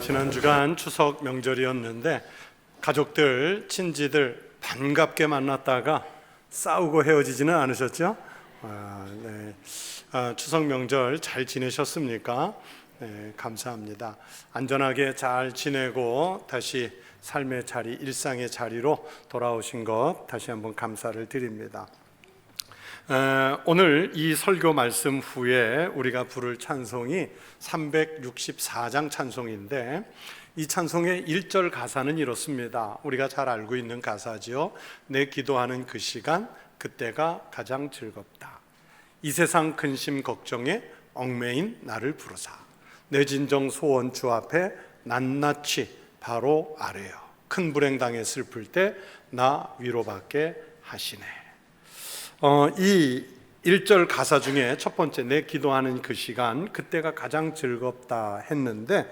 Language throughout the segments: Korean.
지난 주간 추석 명절이었는데 가족들, 친지들 반갑게 만났다가 싸우고 헤어지지는 않으셨죠? 추석 명절 잘 지내셨습니까? 네, 감사합니다. 안전하게 잘 지내고 다시 삶의 자리, 일상의 자리로 돌아오신 것 다시 한번 감사를 드립니다. 오늘 이 설교 말씀 후에 우리가 부를 찬송이 364장 찬송인데 이 찬송의 1절 가사는 이렇습니다. 우리가 잘 알고 있는 가사지요. 내 기도하는 그 시간 그때가 가장 즐겁다. 이 세상 근심 걱정에 얽매인 나를 부르사 내 진정 소원 주 앞에 낱낱이 바로 아뢰어 큰 불행 당해 슬플 때 나 위로받게 하시네. 이 1절 가사 중에 첫 번째 내 기도하는 그 시간 그때가 가장 즐겁다 했는데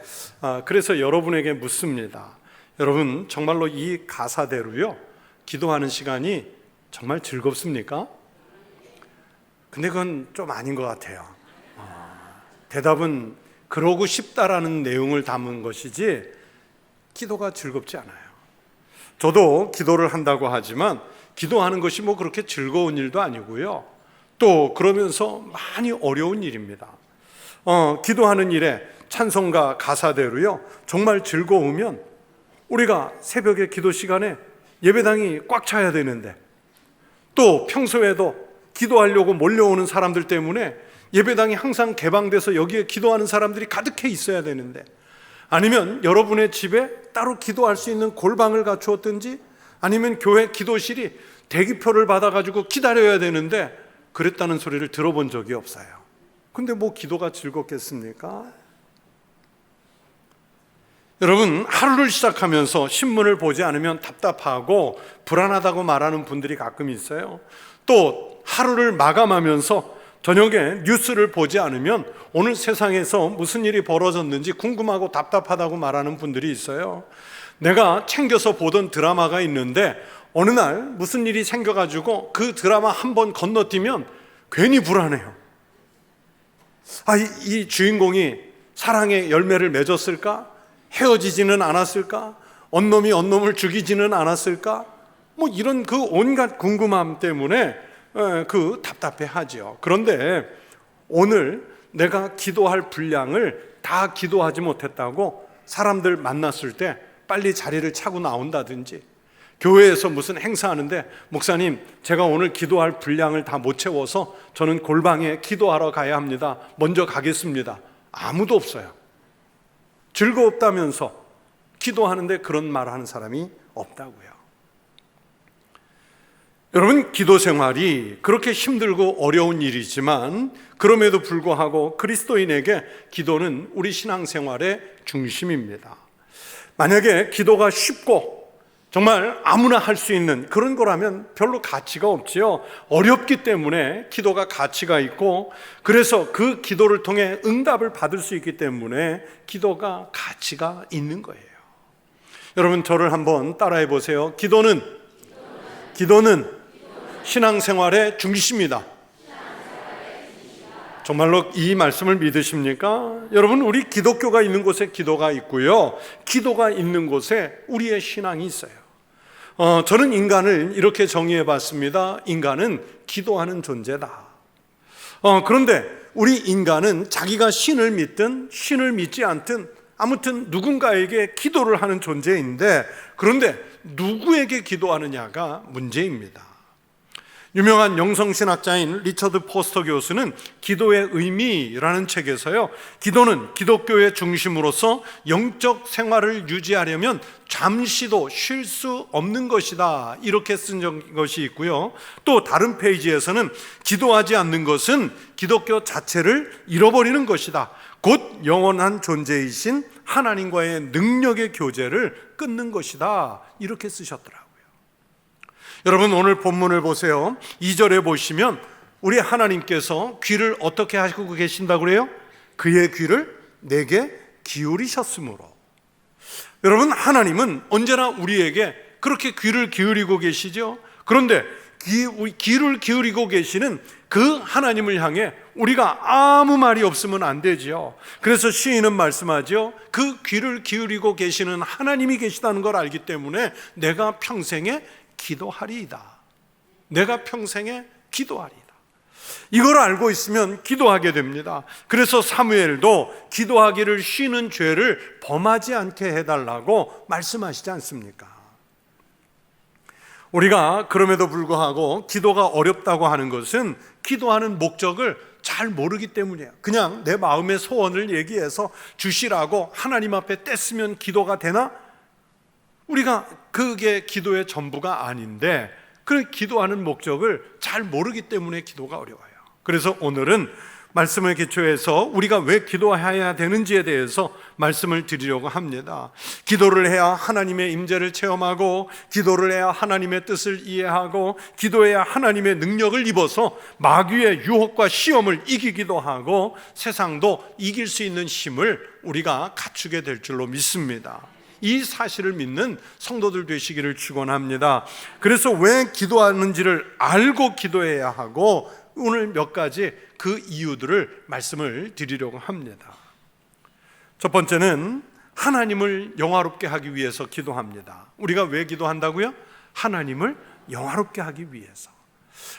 그래서 여러분에게 묻습니다. 여러분 정말로 이 가사대로요 기도하는 시간이 정말 즐겁습니까? 근데 그건 좀 아닌 것 같아요. 대답은 그러고 싶다라는 내용을 담은 것이지 기도가 즐겁지 않아요. 저도 기도를 한다고 하지만 기도하는 것이 뭐 그렇게 즐거운 일도 아니고요. 또 그러면서 많이 어려운 일입니다. 기도하는 일에 찬송가 가사대로요. 정말 즐거우면 우리가 새벽에 기도 시간에 예배당이 꽉 차야 되는데 또 평소에도 기도하려고 몰려오는 사람들 때문에 예배당이 항상 개방돼서 여기에 기도하는 사람들이 가득해 있어야 되는데 아니면 여러분의 집에 따로 기도할 수 있는 골방을 갖추었든지 아니면 교회 기도실이 대기표를 받아가지고 기다려야 되는데 그랬다는 소리를 들어본 적이 없어요. 근데 뭐 기도가 즐겁겠습니까? 여러분 하루를 시작하면서 신문을 보지 않으면 답답하고 불안하다고 말하는 분들이 가끔 있어요. 또 하루를 마감하면서 저녁에 뉴스를 보지 않으면 오늘 세상에서 무슨 일이 벌어졌는지 궁금하고 답답하다고 말하는 분들이 있어요. 내가 챙겨서 보던 드라마가 있는데 어느 날 무슨 일이 생겨가지고 그 드라마 한 번 건너뛰면 괜히 불안해요. 이 주인공이 사랑의 열매를 맺었을까? 헤어지지는 않았을까? 언놈이 언놈을 죽이지는 않았을까? 뭐 이런 그 온갖 궁금함 때문에 답답해하죠. 그런데 오늘 내가 기도할 분량을 다 기도하지 못했다고 사람들 만났을 때 빨리 자리를 차고 나온다든지 교회에서 무슨 행사하는데 목사님 제가 오늘 기도할 분량을 다 못 채워서 저는 골방에 기도하러 가야 합니다. 먼저 가겠습니다. 아무도 없어요. 즐겁다면서 기도하는데 그런 말을 하는 사람이 없다고요. 여러분 기도 생활이 그렇게 힘들고 어려운 일이지만 그럼에도 불구하고 그리스도인에게 기도는 우리 신앙생활의 중심입니다. 만약에 기도가 쉽고 정말 아무나 할 수 있는 그런 거라면 별로 가치가 없지요. 어렵기 때문에 기도가 가치가 있고 그래서 그 기도를 통해 응답을 받을 수 있기 때문에 기도가 가치가 있는 거예요. 여러분 저를 한번 따라해 보세요. 기도는 신앙생활의 중심이다. 정말로 이 말씀을 믿으십니까? 여러분 우리 기독교가 있는 곳에 기도가 있고요. 기도가 있는 곳에 우리의 신앙이 있어요. 저는 인간을 이렇게 정의해 봤습니다. 인간은 기도하는 존재다. 그런데 우리 인간은 자기가 신을 믿든 신을 믿지 않든 아무튼 누군가에게 기도를 하는 존재인데 그런데 누구에게 기도하느냐가 문제입니다. 유명한 영성신학자인 리처드 포스터 교수는 기도의 의미라는 책에서요 기도는 기독교의 중심으로서 영적 생활을 유지하려면 잠시도 쉴 수 없는 것이다 이렇게 쓴 것이 있고요. 또 다른 페이지에서는 기도하지 않는 것은 기독교 자체를 잃어버리는 것이다. 곧 영원한 존재이신 하나님과의 능력의 교제를 끊는 것이다 이렇게 쓰셨더라고요. 여러분 오늘 본문을 보세요. 2절에 보시면 우리 하나님께서 귀를 어떻게 하시고 계신다고 그래요? 그의 귀를 내게 기울이셨으므로. 여러분 하나님은 언제나 우리에게 그렇게 귀를 기울이고 계시죠. 그런데 귀를 기울이고 계시는 그 하나님을 향해 우리가 아무 말이 없으면 안 되지요. 그래서 시인은 말씀하죠. 그 귀를 기울이고 계시는 하나님이 계시다는 걸 알기 때문에 내가 평생에 기도하리이다. 내가 평생에 기도하리이다. 이걸 알고 있으면 기도하게 됩니다. 그래서 사무엘도 기도하기를 쉬는 죄를 범하지 않게 해달라고 말씀하시지 않습니까? 우리가 그럼에도 불구하고 기도가 어렵다고 하는 것은 기도하는 목적을 잘 모르기 때문이에요. 그냥 내 마음의 소원을 얘기해서 주시라고 하나님 앞에 떼쓰면 기도가 되나? 우리가 그게 기도의 전부가 아닌데 그 기도하는 목적을 잘 모르기 때문에 기도가 어려워요. 그래서 오늘은 말씀을 기초해서 우리가 왜 기도해야 되는지에 대해서 말씀을 드리려고 합니다. 기도를 해야 하나님의 임재를 체험하고, 기도를 해야 하나님의 뜻을 이해하고, 기도해야 하나님의 능력을 입어서 마귀의 유혹과 시험을 이기기도 하고 세상도 이길 수 있는 힘을 우리가 갖추게 될 줄로 믿습니다. 이 사실을 믿는 성도들 되시기를 축원합니다. 그래서 왜 기도하는지를 알고 기도해야 하고, 오늘 몇 가지 그 이유들을 말씀을 드리려고 합니다. 첫 번째는 하나님을 영화롭게 하기 위해서 기도합니다. 우리가 왜 기도한다고요? 하나님을 영화롭게 하기 위해서.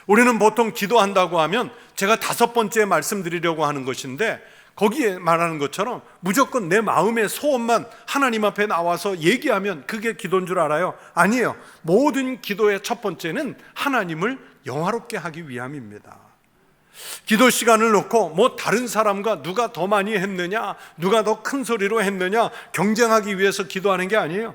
우리는 보통 기도한다고 하면 제가 5번째 말씀드리려고 하는 것인데, 거기에 말하는 것처럼 무조건 내 마음의 소원만 하나님 앞에 나와서 얘기하면 그게 기도인 줄 알아요? 아니에요. 모든 기도의 첫 번째는 하나님을 영화롭게 하기 위함입니다. 기도 시간을 놓고 뭐 다른 사람과 누가 더 많이 했느냐, 누가 더 큰 소리로 했느냐 경쟁하기 위해서 기도하는 게 아니에요.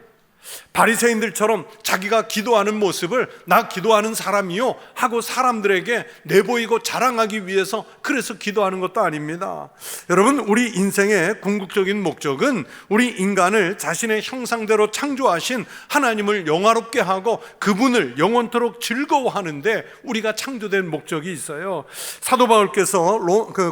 바리새인들처럼 자기가 기도하는 모습을 나 기도하는 사람이요 하고 사람들에게 내보이고 자랑하기 위해서 그래서 기도하는 것도 아닙니다. 여러분, 우리 인생의 궁극적인 목적은 우리 인간을 자신의 형상대로 창조하신 하나님을 영화롭게 하고 그분을 영원토록 즐거워하는데 우리가 창조된 목적이 있어요. 사도 바울께서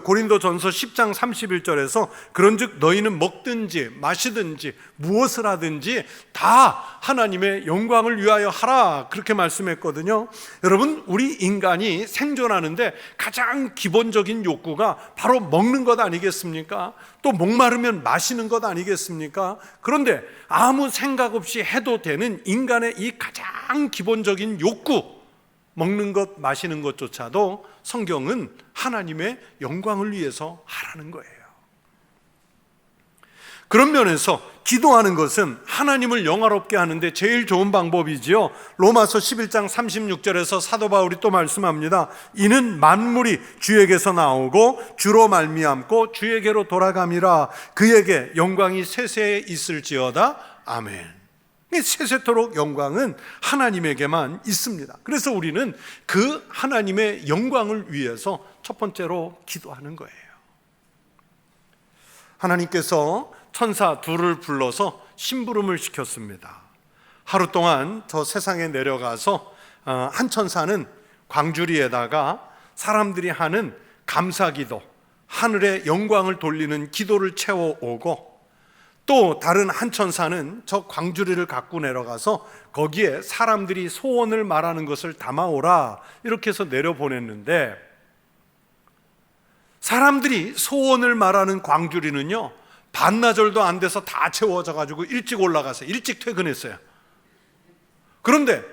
고린도전서 10장 31절에서 그런즉 너희는 먹든지 마시든지 무엇을 하든지 다 하나님의 영광을 위하여 하라, 그렇게 말씀했거든요. 여러분, 우리 인간이 생존하는데 가장 기본적인 욕구가 바로 먹는 것 아니겠습니까? 또 목마르면 마시는 것 아니겠습니까? 그런데 아무 생각 없이 해도 되는 인간의 이 가장 기본적인 욕구, 먹는 것 마시는 것조차도 성경은 하나님의 영광을 위해서 하라는 거예요. 그런 면에서 기도하는 것은 하나님을 영화롭게 하는데 제일 좋은 방법이지요. 로마서 11장 36절에서 사도 바울이 또 말씀합니다. 이는 만물이 주에게서 나오고 주로 말미암고 주에게로 돌아감이라. 그에게 영광이 세세에 있을지어다. 아멘. 세세토록 영광은 하나님에게만 있습니다. 그래서 우리는 그 하나님의 영광을 위해서 첫 번째로 기도하는 거예요. 하나님께서 천사 둘을 불러서 심부름을 시켰습니다. 하루 동안 저 세상에 내려가서 한 천사는 광주리에다가 사람들이 하는 감사기도, 하늘의 영광을 돌리는 기도를 채워오고, 또 다른 한 천사는 저 광주리를 갖고 내려가서 거기에 사람들이 소원을 말하는 것을 담아오라, 이렇게 해서 내려보냈는데, 사람들이 소원을 말하는 광주리는요 반나절도 안 돼서 다 채워져 가지고 일찍 올라가서 일찍 퇴근했어요. 그런데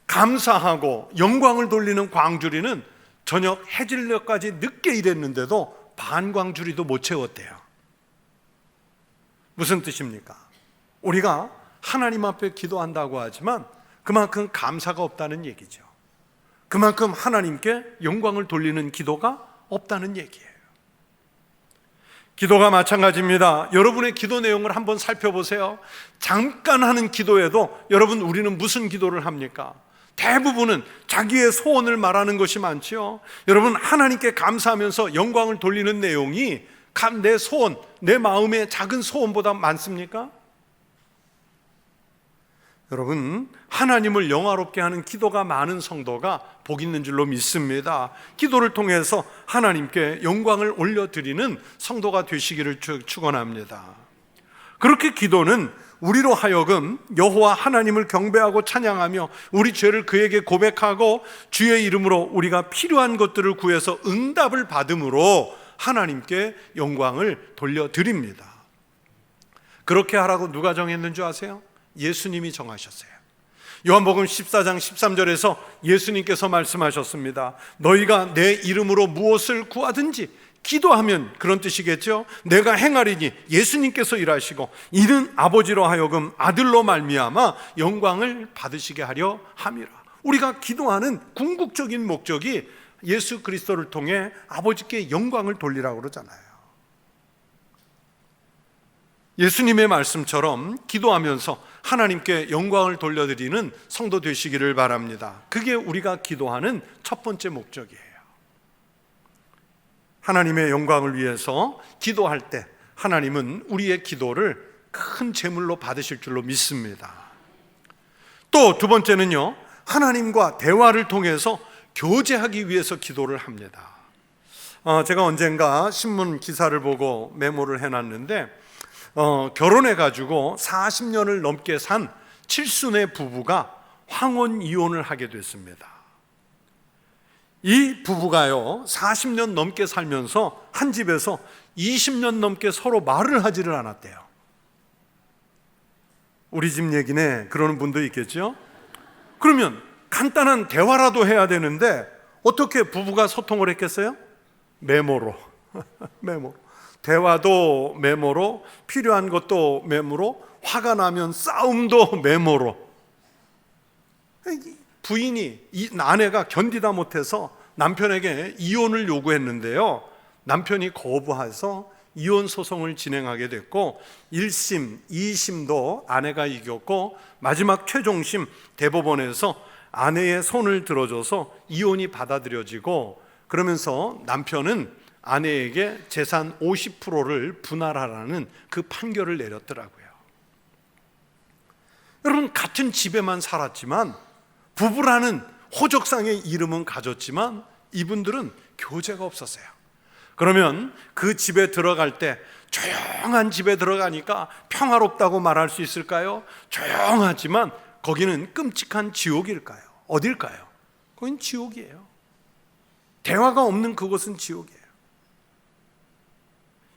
감사하고 영광을 돌리는 광주리는 저녁 해질녘까지 늦게 일했는데도 반 광주리도 못 채웠대요. 무슨 뜻입니까? 우리가 하나님 앞에 기도한다고 하지만 그만큼 감사가 없다는 얘기죠. 그만큼 하나님께 영광을 돌리는 기도가 없다는 얘기예요. 기도가 마찬가지입니다. 여러분의 기도 내용을 한번 살펴보세요. 잠깐 하는 기도에도 여러분, 우리는 무슨 기도를 합니까? 대부분은 자기의 소원을 말하는 것이 많지요. 여러분, 하나님께 감사하면서 영광을 돌리는 내용이 내 소원, 내 마음의 작은 소원보다 많습니까? 여러분, 하나님을 영화롭게 하는 기도가 많은 성도가 복 있는 줄로 믿습니다. 기도를 통해서 하나님께 영광을 올려드리는 성도가 되시기를 축원합니다. 그렇게 기도는 우리로 하여금 여호와 하나님을 경배하고 찬양하며 우리 죄를 그에게 고백하고 주의 이름으로 우리가 필요한 것들을 구해서 응답을 받음으로 하나님께 영광을 돌려드립니다. 그렇게 하라고 누가 정했는 줄 아세요? 예수님이 정하셨어요. 요한복음 14장 13절에서 예수님께서 말씀하셨습니다. 너희가 내 이름으로 무엇을 구하든지 기도하면, 그런 뜻이겠죠, 내가 행하리니 예수님께서 일하시고 이는 아버지로 하여금 아들로 말미암아 영광을 받으시게 하려 함이라. 우리가 기도하는 궁극적인 목적이 예수 그리스도를 통해 아버지께 영광을 돌리라고 그러잖아요. 예수님의 말씀처럼 기도하면서 하나님께 영광을 돌려드리는 성도 되시기를 바랍니다. 그게 우리가 기도하는 첫 번째 목적이에요. 하나님의 영광을 위해서 기도할 때 하나님은 우리의 기도를 큰 제물로 받으실 줄로 믿습니다. 또 두 번째는요, 하나님과 대화를 통해서 교제하기 위해서 기도를 합니다. 제가 언젠가 신문 기사를 보고 메모를 해놨는데, 결혼해가지고 40년을 넘게 산 칠순의 부부가 황혼 이혼을 하게 됐습니다. 이 부부가요, 40년 넘게 살면서 한 집에서 20년 넘게 서로 말을 하지를 않았대요. 우리 집 얘기네 그러는 분도 있겠죠. 그러면 간단한 대화라도 해야 되는데 어떻게 부부가 소통을 했겠어요? 메모로. 메모. 대화도 메모로, 필요한 것도 메모로, 화가 나면 싸움도 메모로. 부인이, 이 아내가 견디다 못해서 남편에게 이혼을 요구했는데요, 남편이 거부해서 이혼 소송을 진행하게 됐고 1심, 2심도 아내가 이겼고 마지막 최종심 대법원에서 아내의 손을 들어줘서 이혼이 받아들여지고, 그러면서 남편은 아내에게 재산 50%를 분할하라는 그 판결을 내렸더라고요. 여러분, 같은 집에만 살았지만, 부부라는 호적상의 이름은 가졌지만 이분들은 교제가 없었어요. 그러면 그 집에 들어갈 때, 조용한 집에 들어가니까 평화롭다고 말할 수 있을까요? 조용하지만 거기는 끔찍한 지옥일까요? 어딜까요? 거긴 지옥이에요. 대화가 없는 그곳은 지옥이에요.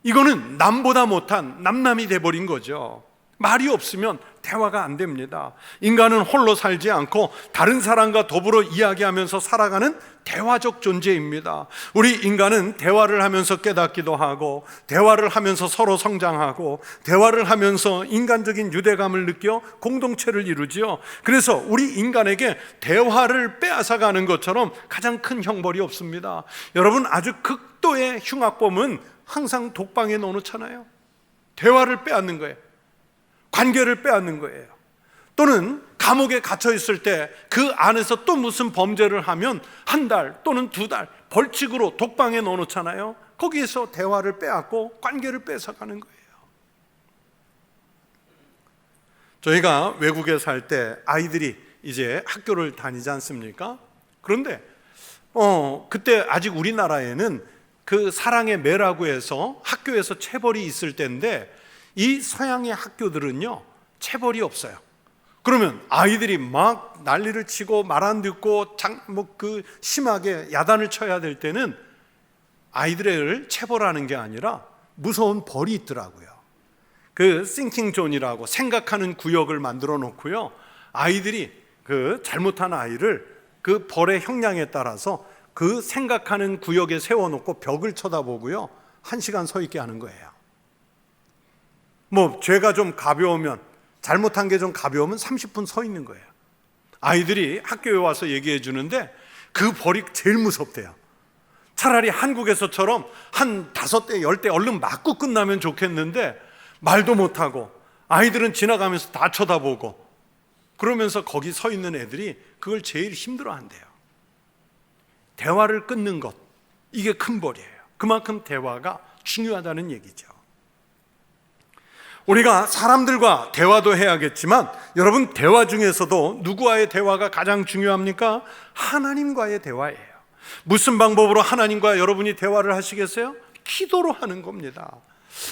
이거는 남보다 못한 남남이 돼버린 거죠. 말이 없으면 대화가 안 됩니다. 인간은 홀로 살지 않고 다른 사람과 더불어 이야기하면서 살아가는 대화적 존재입니다. 우리 인간은 대화를 하면서 깨닫기도 하고, 대화를 하면서 서로 성장하고, 대화를 하면서 인간적인 유대감을 느껴 공동체를 이루지요. 그래서 우리 인간에게 대화를 빼앗아가는 것처럼 가장 큰 형벌이 없습니다. 여러분, 아주 극도의 흉악범은 항상 독방에 넣어놓잖아요. 대화를 빼앗는 거예요. 관계를 빼앗는 거예요. 또는 감옥에 갇혀 있을 때 그 안에서 또 무슨 범죄를 하면 한 달 또는 두 달 벌칙으로 독방에 넣어놓잖아요. 거기에서 대화를 빼앗고 관계를 뺏어가는 거예요. 저희가 외국에 살 때 아이들이 이제 학교를 다니지 않습니까? 그런데 그때 아직 우리나라에는 그 사랑의 매라고 해서 학교에서 체벌이 있을 때인데, 이 서양의 학교들은요 체벌이 없어요. 그러면 아이들이 막 난리를 치고 말 안 듣고 심하게 야단을 쳐야 될 때는 아이들을 체벌하는 게 아니라 무서운 벌이 있더라고요. 그 싱킹 존이라고 생각하는 구역을 만들어 놓고요, 아이들이 그 잘못한 아이를 그 벌의 형량에 따라서 그 생각하는 구역에 세워놓고 벽을 쳐다보고요 1시간 서 있게 하는 거예요. 죄가 좀 가벼우면, 잘못한 게 좀 가벼우면 30분 서 있는 거예요. 아이들이 학교에 와서 얘기해 주는데 그 벌이 제일 무섭대요. 차라리 한국에서처럼 한 5대 10대 얼른 맞고 끝나면 좋겠는데, 말도 못하고 아이들은 지나가면서 다 쳐다보고 그러면서 거기 서 있는 애들이 그걸 제일 힘들어한대요. 대화를 끊는 것, 이게 큰 벌이에요. 그만큼 대화가 중요하다는 얘기죠. 우리가 사람들과 대화도 해야겠지만, 여러분, 대화 중에서도 누구와의 대화가 가장 중요합니까? 하나님과의 대화예요. 무슨 방법으로 하나님과 여러분이 대화를 하시겠어요? 기도로 하는 겁니다.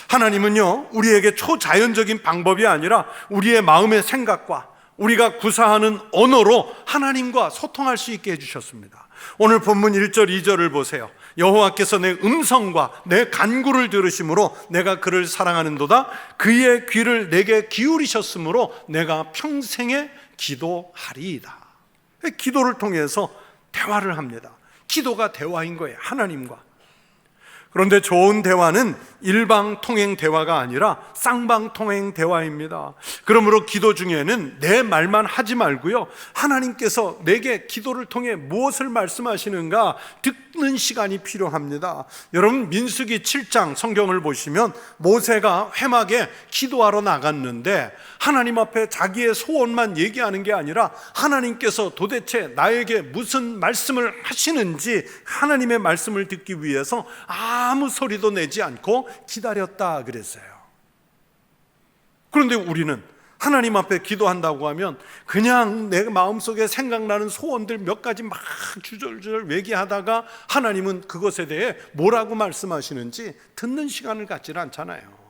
하나님은요, 우리에게 초자연적인 방법이 아니라 우리의 마음의 생각과 우리가 구사하는 언어로 하나님과 소통할 수 있게 해주셨습니다. 오늘 본문 1절 2절을 보세요. 여호와께서 내 음성과 내 간구를 들으심으로 내가 그를 사랑하는도다. 그의 귀를 내게 기울이셨으므로 내가 평생에 기도하리이다. 기도를 통해서 대화를 합니다. 기도가 대화인 거예요, 하나님과. 그런데 좋은 대화는 일방통행 대화가 아니라 쌍방통행 대화입니다. 그러므로 기도 중에는 내 말만 하지 말고요, 하나님께서 내게 기도를 통해 무엇을 말씀하시는가 듣는 시간이 필요합니다. 여러분, 민수기 7장 성경을 보시면 모세가 회막에 기도하러 나갔는데 하나님 앞에 자기의 소원만 얘기하는 게 아니라 하나님께서 도대체 나에게 무슨 말씀을 하시는지 하나님의 말씀을 듣기 위해서 아무 소리도 내지 않고 기다렸다 그랬어요. 그런데 우리는 하나님 앞에 기도한다고 하면 그냥 내 마음속에 생각나는 소원들 몇 가지 막 주절주절 얘기하다가 하나님은 그것에 대해 뭐라고 말씀하시는지 듣는 시간을 갖지는 않잖아요.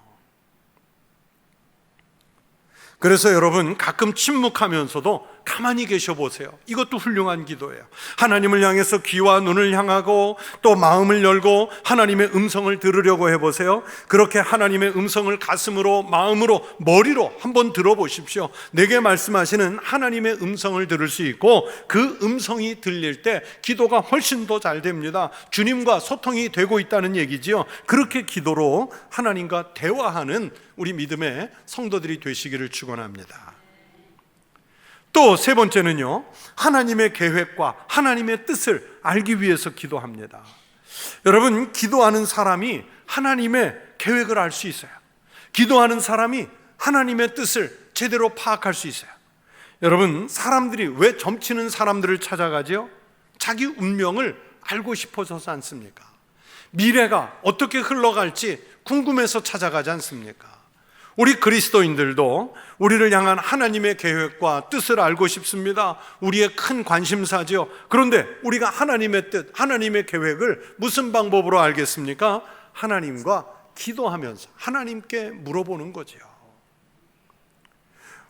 그래서 여러분, 가끔 침묵하면서도 가만히 계셔 보세요. 이것도 훌륭한 기도예요. 하나님을 향해서 귀와 눈을 향하고 또 마음을 열고 하나님의 음성을 들으려고 해보세요. 그렇게 하나님의 음성을 가슴으로, 마음으로, 머리로 한번 들어보십시오. 내게 말씀하시는 하나님의 음성을 들을 수 있고 그 음성이 들릴 때 기도가 훨씬 더 잘 됩니다. 주님과 소통이 되고 있다는 얘기지요. 그렇게 기도로 하나님과 대화하는 우리 믿음의 성도들이 되시기를 축원합니다. 또 세 번째는요, 하나님의 계획과 하나님의 뜻을 알기 위해서 기도합니다. 여러분, 기도하는 사람이 하나님의 계획을 알 수 있어요. 기도하는 사람이 하나님의 뜻을 제대로 파악할 수 있어요. 여러분, 사람들이 왜 점치는 사람들을 찾아가죠? 자기 운명을 알고 싶어서지 않습니까? 미래가 어떻게 흘러갈지 궁금해서 찾아가지 않습니까? 우리 그리스도인들도 우리를 향한 하나님의 계획과 뜻을 알고 싶습니다. 우리의 큰 관심사죠. 그런데 우리가 하나님의 뜻, 하나님의 계획을 무슨 방법으로 알겠습니까? 하나님과 기도하면서 하나님께 물어보는 거죠.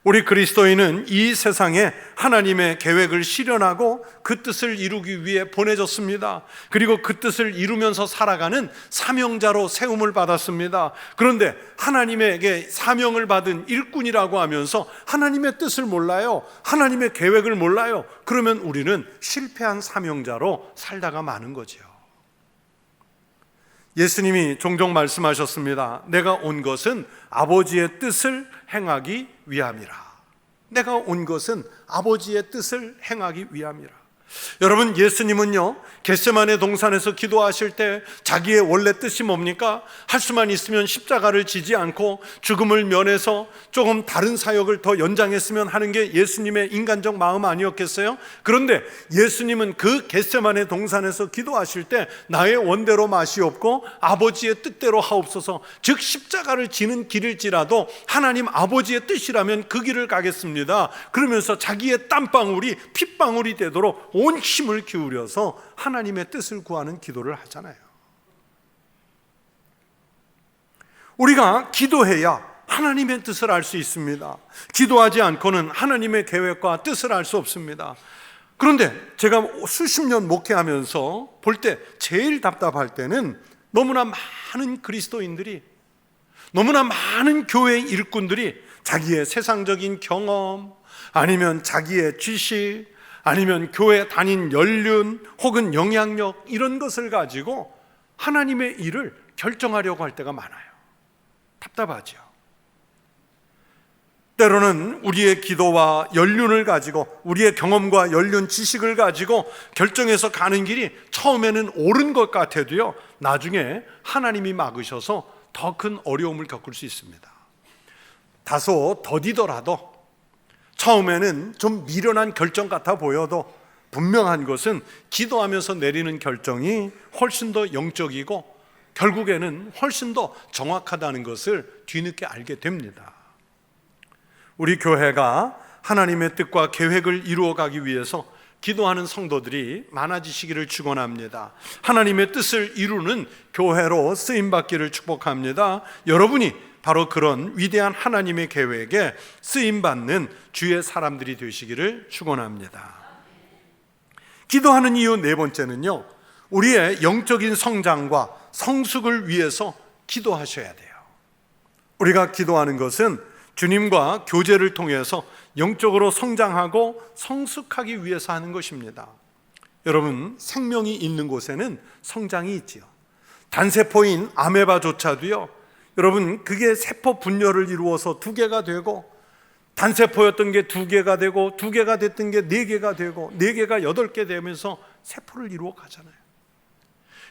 우리 그리스도인은 이 세상에 하나님의 계획을 실현하고 그 뜻을 이루기 위해 보내졌습니다. 그리고 그 뜻을 이루면서 살아가는 사명자로 세움을 받았습니다. 그런데 하나님에게 사명을 받은 일꾼이라고 하면서 하나님의 뜻을 몰라요, 하나님의 계획을 몰라요. 그러면 우리는 실패한 사명자로 살다가 마는 거죠. 예수님이 종종 말씀하셨습니다. 내가 온 것은 아버지의 뜻을 행하기 위함이라. 내가 온 것은 아버지의 뜻을 행하기 위함이라. 여러분, 예수님은요, 겟세마네 동산에서 기도하실 때 자기의 원래 뜻이 뭡니까? 할 수만 있으면 십자가를 지지 않고 죽음을 면해서 조금 다른 사역을 더 연장했으면 하는 게 예수님의 인간적 마음 아니었겠어요? 그런데 예수님은 그 겟세마네 동산에서 기도하실 때 나의 원대로 마시옵고 아버지의 뜻대로 하옵소서, 즉 십자가를 지는 길일지라도 하나님 아버지의 뜻이라면 그 길을 가겠습니다. 그러면서 자기의 땀방울이 핏방울이 되도록 온 힘을 기울여서 하나님의 뜻을 구하는 기도를 하잖아요. 우리가 기도해야 하나님의 뜻을 알 수 있습니다. 기도하지 않고는 하나님의 계획과 뜻을 알 수 없습니다. 그런데 제가 수십 년 목회하면서 볼 때 제일 답답할 때는 너무나 많은 그리스도인들이, 너무나 많은 교회 일꾼들이 자기의 세상적인 경험, 아니면 자기의 지식, 아니면 교회 다닌 연륜 혹은 영향력, 이런 것을 가지고 하나님의 일을 결정하려고 할 때가 많아요. 답답하죠. 때로는 우리의 기도와 연륜을 가지고, 우리의 경험과 연륜, 지식을 가지고 결정해서 가는 길이 처음에는 옳은 것 같아도요, 나중에 하나님이 막으셔서 더 큰 어려움을 겪을 수 있습니다. 다소 더디더라도, 처음에는 좀 미련한 결정 같아 보여도 분명한 것은 기도하면서 내리는 결정이 훨씬 더 영적이고 결국에는 훨씬 더 정확하다는 것을 뒤늦게 알게 됩니다. 우리 교회가 하나님의 뜻과 계획을 이루어가기 위해서 기도하는 성도들이 많아지시기를 축원합니다. 하나님의 뜻을 이루는 교회로 쓰임받기를 축복합니다. 여러분이 바로 그런 위대한 하나님의 계획에 쓰임받는 주의 사람들이 되시기를 축원합니다. 기도하는 이유 네 번째는요, 우리의 영적인 성장과 성숙을 위해서 기도하셔야 돼요. 우리가 기도하는 것은 주님과 교제를 통해서 영적으로 성장하고 성숙하기 위해서 하는 것입니다. 여러분, 생명이 있는 곳에는 성장이 있지요. 단세포인 아메바조차도요, 여러분, 그게 세포 분열을 이루어서 2개가 되고, 단세포였던 게 2개가 되고, 2개가 됐던 게 4개가 되고, 4개가 8개 되면서 세포를 이루어 가잖아요.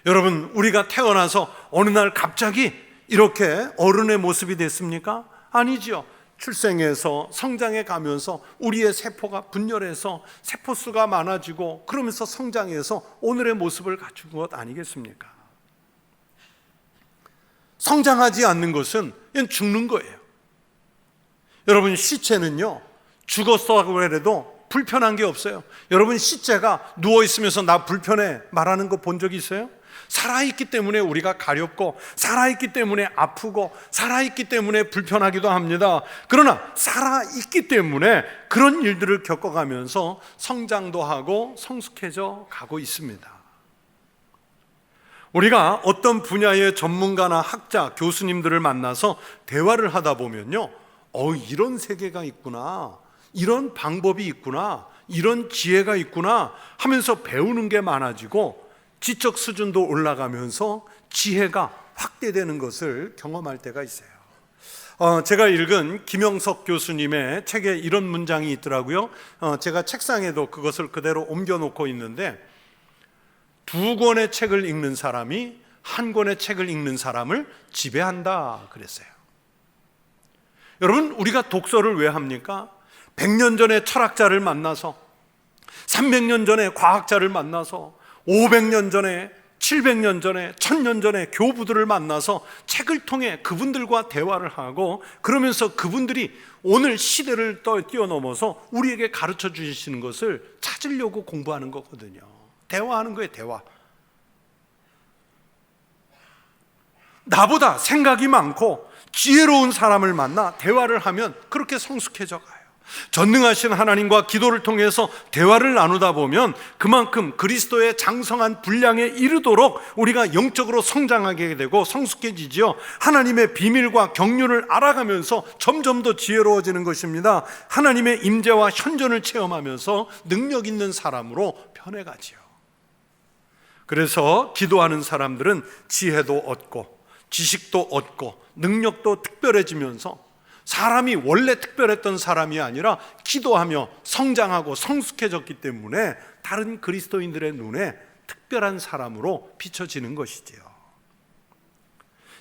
여러분, 우리가 태어나서 어느 날 갑자기 이렇게 어른의 모습이 됐습니까? 아니지요. 출생해서 성장해 가면서 우리의 세포가 분열해서 세포수가 많아지고, 그러면서 성장해서 오늘의 모습을 갖춘 것 아니겠습니까? 성장하지 않는 것은 그냥 죽는 거예요. 여러분, 시체는요, 죽었다고 해도 불편한 게 없어요. 여러분, 시체가 누워있으면서 나 불편해 말하는 거 본 적 있어요? 살아있기 때문에 우리가 가렵고, 살아있기 때문에 아프고, 살아있기 때문에 불편하기도 합니다. 그러나 살아있기 때문에 그런 일들을 겪어가면서 성장도 하고 성숙해져 가고 있습니다. 우리가 어떤 분야의 전문가나 학자, 교수님들을 만나서 대화를 하다 보면요, 이런 세계가 있구나, 이런 방법이 있구나, 이런 지혜가 있구나 하면서 배우는 게 많아지고, 지적 수준도 올라가면서 지혜가 확대되는 것을 경험할 때가 있어요. 제가 읽은 김영석 교수님의 책에 이런 문장이 있더라고요. 제가 책상에도 그것을 그대로 옮겨놓고 있는데, 2권의 책을 읽는 사람이 1권의 책을 읽는 사람을 지배한다 그랬어요. 여러분, 우리가 독서를 왜 합니까? 100년 전에 철학자를 만나서, 300년 전에 과학자를 만나서, 500년 전에, 700년 전에, 1000년 전에 교부들을 만나서 책을 통해 그분들과 대화를 하고, 그러면서 그분들이 오늘 시대를 뛰어넘어서 우리에게 가르쳐 주시는 것을 찾으려고 공부하는 거거든요. 대화하는 거예요, 대화. 나보다 생각이 많고 지혜로운 사람을 만나 대화를 하면 그렇게 성숙해져 가요. 전능하신 하나님과 기도를 통해서 대화를 나누다 보면 그만큼 그리스도의 장성한 분량에 이르도록 우리가 영적으로 성장하게 되고 성숙해지지요. 하나님의 비밀과 경륜을 알아가면서 점점 더 지혜로워지는 것입니다. 하나님의 임재와 현존을 체험하면서 능력 있는 사람으로 변해가지요. 그래서 기도하는 사람들은 지혜도 얻고 지식도 얻고 능력도 특별해지면서, 사람이 원래 특별했던 사람이 아니라 기도하며 성장하고 성숙해졌기 때문에 다른 그리스도인들의 눈에 특별한 사람으로 비춰지는 것이지요.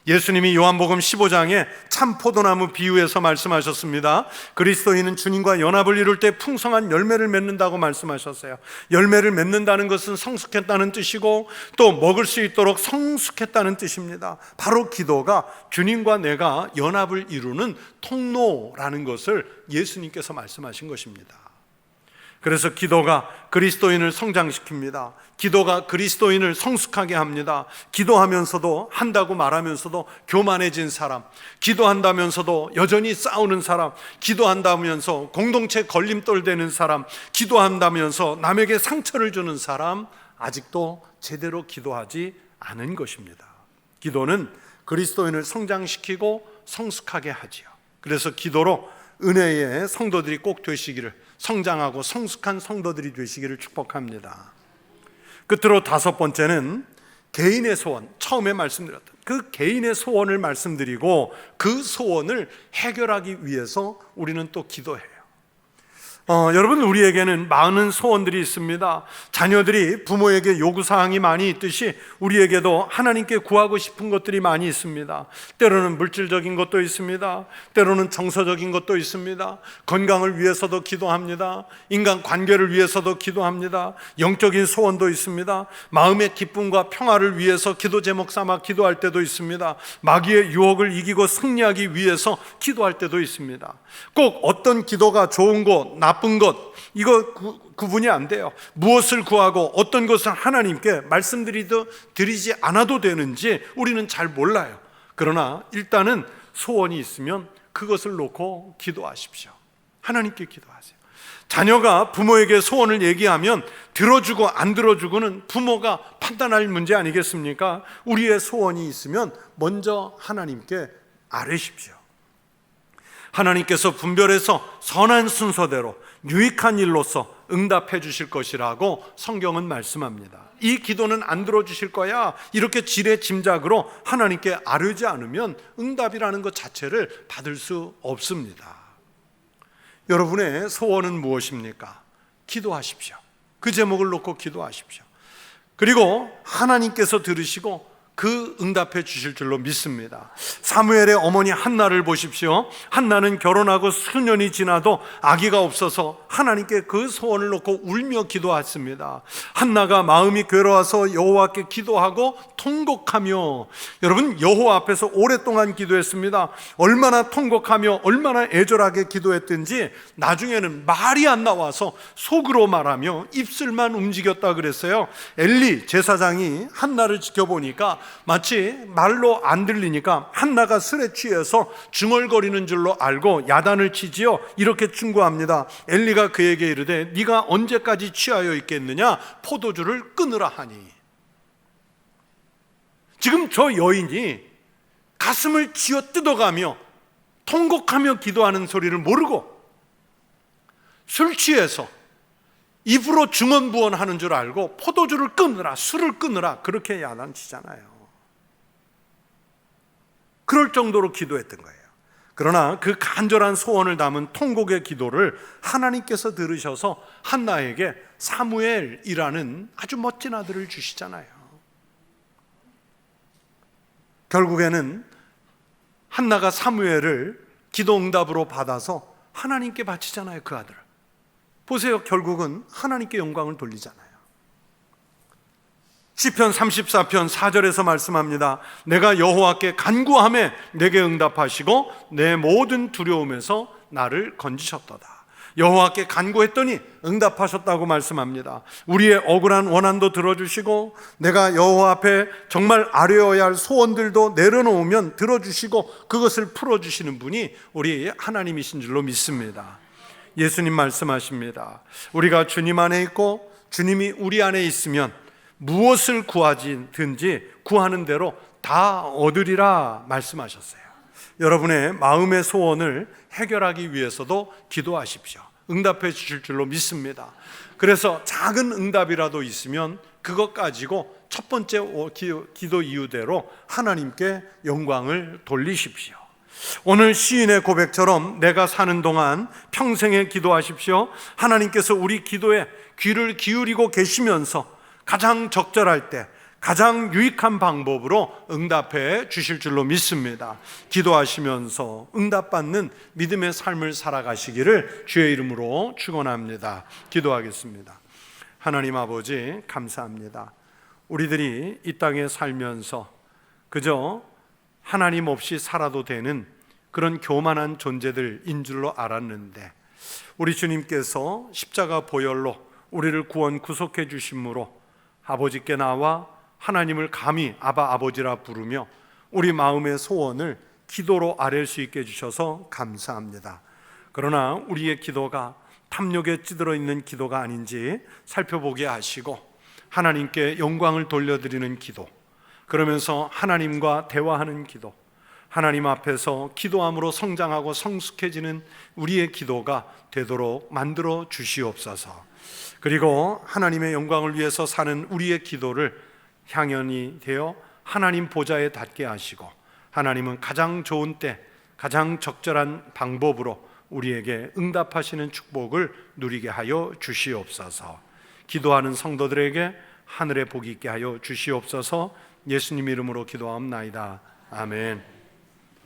예수님이 요한복음 15장에 참 포도나무 비유에서 말씀하셨습니다. 그리스도인은 주님과 연합을 이룰 때 풍성한 열매를 맺는다고 말씀하셨어요. 열매를 맺는다는 것은 성숙했다는 뜻이고, 또 먹을 수 있도록 성숙했다는 뜻입니다. 바로 기도가 주님과 내가 연합을 이루는 통로라는 것을 예수님께서 말씀하신 것입니다. 그래서 기도가 그리스도인을 성장시킵니다. 기도가 그리스도인을 성숙하게 합니다. 기도하면서도, 한다고 말하면서도 교만해진 사람, 기도한다면서도 여전히 싸우는 사람, 기도한다면서 공동체 걸림돌 되는 사람, 기도한다면서 남에게 상처를 주는 사람, 아직도 제대로 기도하지 않은 것입니다. 기도는 그리스도인을 성장시키고 성숙하게 하지요. 그래서 기도로 은혜의 성도들이 꼭 되시기를, 성장하고 성숙한 성도들이 되시기를 축복합니다. 끝으로 5번째는 개인의 소원, 처음에 말씀드렸던 그 개인의 소원을 말씀드리고, 그 소원을 해결하기 위해서 우리는 또 기도해요. 여러분, 우리에게는 많은 소원들이 있습니다. 자녀들이 부모에게 요구사항이 많이 있듯이 우리에게도 하나님께 구하고 싶은 것들이 많이 있습니다. 때로는 물질적인 것도 있습니다. 때로는 정서적인 것도 있습니다. 건강을 위해서도 기도합니다. 인간 관계를 위해서도 기도합니다. 영적인 소원도 있습니다. 마음의 기쁨과 평화를 위해서 기도 제목 삼아 기도할 때도 있습니다. 마귀의 유혹을 이기고 승리하기 위해서 기도할 때도 있습니다. 꼭 어떤 기도가 좋은 거, 나쁜 것, 이거 구분이 안 돼요. 무엇을 구하고 어떤 것을 하나님께 드리지 않아도 되는지 우리는 잘 몰라요. 그러나 일단은 소원이 있으면 그것을 놓고 기도하십시오. 하나님께 기도하세요. 자녀가 부모에게 소원을 얘기하면 들어주고 안 들어주고는 부모가 판단할 문제 아니겠습니까? 우리의 소원이 있으면 먼저 하나님께 아뢰십시오. 하나님께서 분별해서 선한 순서대로 유익한 일로서 응답해 주실 것이라고 성경은 말씀합니다. 이 기도는 안 들어주실 거야, 이렇게 지레짐작으로 하나님께 아뢰지 않으면 응답이라는 것 자체를 받을 수 없습니다. 여러분의 소원은 무엇입니까? 기도하십시오. 그 제목을 놓고 기도하십시오. 그리고 하나님께서 들으시고 그 응답해 주실 줄로 믿습니다. 사무엘의 어머니 한나를 보십시오. 한나는 결혼하고 수년이 지나도 아기가 없어서 하나님께 그 소원을 놓고 울며 기도했습니다. 한나가 마음이 괴로워서 여호와께 기도하고 통곡하며, 여러분 여호와 앞에서 오랫동안 기도했습니다. 얼마나 통곡하며 얼마나 애절하게 기도했든지 나중에는 말이 안 나와서 속으로 말하며 입술만 움직였다 그랬어요. 엘리 제사장이 한나를 지켜보니까 마치 말로 안 들리니까 한나가 술에 취해서 중얼거리는 줄로 알고 야단을 치지요. 이렇게 충고합니다. 엘리가 그에게 이르되 네가 언제까지 취하여 있겠느냐? 포도주를 끊으라 하니. 지금 저 여인이 가슴을 쥐어 뜯어가며 통곡하며 기도하는 소리를 모르고 술 취해서 입으로 중언부언하는 줄 알고 포도주를 끊으라, 술을 끊으라, 그렇게 야단치잖아요. 그럴 정도로 기도했던 거예요. 그러나 그 간절한 소원을 담은 통곡의 기도를 하나님께서 들으셔서 한나에게 사무엘이라는 아주 멋진 아들을 주시잖아요. 결국에는 한나가 사무엘을 기도 응답으로 받아서 하나님께 바치잖아요. 그 아들을 보세요. 결국은 하나님께 영광을 돌리잖아요. 시편 34편 4절에서 말씀합니다. 내가 여호와께 간구하매 내게 응답하시고 내 모든 두려움에서 나를 건지셨도다. 여호와께 간구했더니 응답하셨다고 말씀합니다. 우리의 억울한 원한도 들어주시고 내가 여호와 앞에 정말 아뢰어야 할 소원들도 내려놓으면 들어주시고 그것을 풀어주시는 분이 우리 하나님이신 줄로 믿습니다. 예수님 말씀하십니다. 우리가 주님 안에 있고 주님이 우리 안에 있으면 무엇을 구하든지 구하는 대로 다 얻으리라 말씀하셨어요. 여러분의 마음의 소원을 해결하기 위해서도 기도하십시오. 응답해 주실 줄로 믿습니다. 그래서 작은 응답이라도 있으면 그것 가지고 첫 번째 기도 이유대로 하나님께 영광을 돌리십시오. 오늘 시인의 고백처럼 내가 사는 동안 평생에 기도하십시오. 하나님께서 우리 기도에 귀를 기울이고 계시면서 가장 적절할 때 가장 유익한 방법으로 응답해 주실 줄로 믿습니다. 기도하시면서 응답받는 믿음의 삶을 살아가시기를 주의 이름으로 축원합니다. 기도하겠습니다. 하나님 아버지, 감사합니다. 우리들이 이 땅에 살면서 그저 하나님 없이 살아도 되는 그런 교만한 존재들인 줄로 알았는데 우리 주님께서 십자가 보혈로 우리를 구원 구속해 주심으로 아버지께 나와 하나님을 감히 아바 아버지라 부르며 우리 마음의 소원을 기도로 아뢰 수 있게 해주셔서 감사합니다. 그러나 우리의 기도가 탐욕에 찌들어 있는 기도가 아닌지 살펴보게 하시고 하나님께 영광을 돌려드리는 기도, 그러면서 하나님과 대화하는 기도, 하나님 앞에서 기도함으로 성장하고 성숙해지는 우리의 기도가 되도록 만들어 주시옵소서. 그리고 하나님의 영광을 위해서 사는 우리의 기도를 향연이 되어 하나님 보좌에 닿게 하시고 하나님은 가장 좋은 때 가장 적절한 방법으로 우리에게 응답하시는 축복을 누리게 하여 주시옵소서. 기도하는 성도들에게 하늘의 복이 있게 하여 주시옵소서. 예수님 이름으로 기도하옵나이다. 아멘.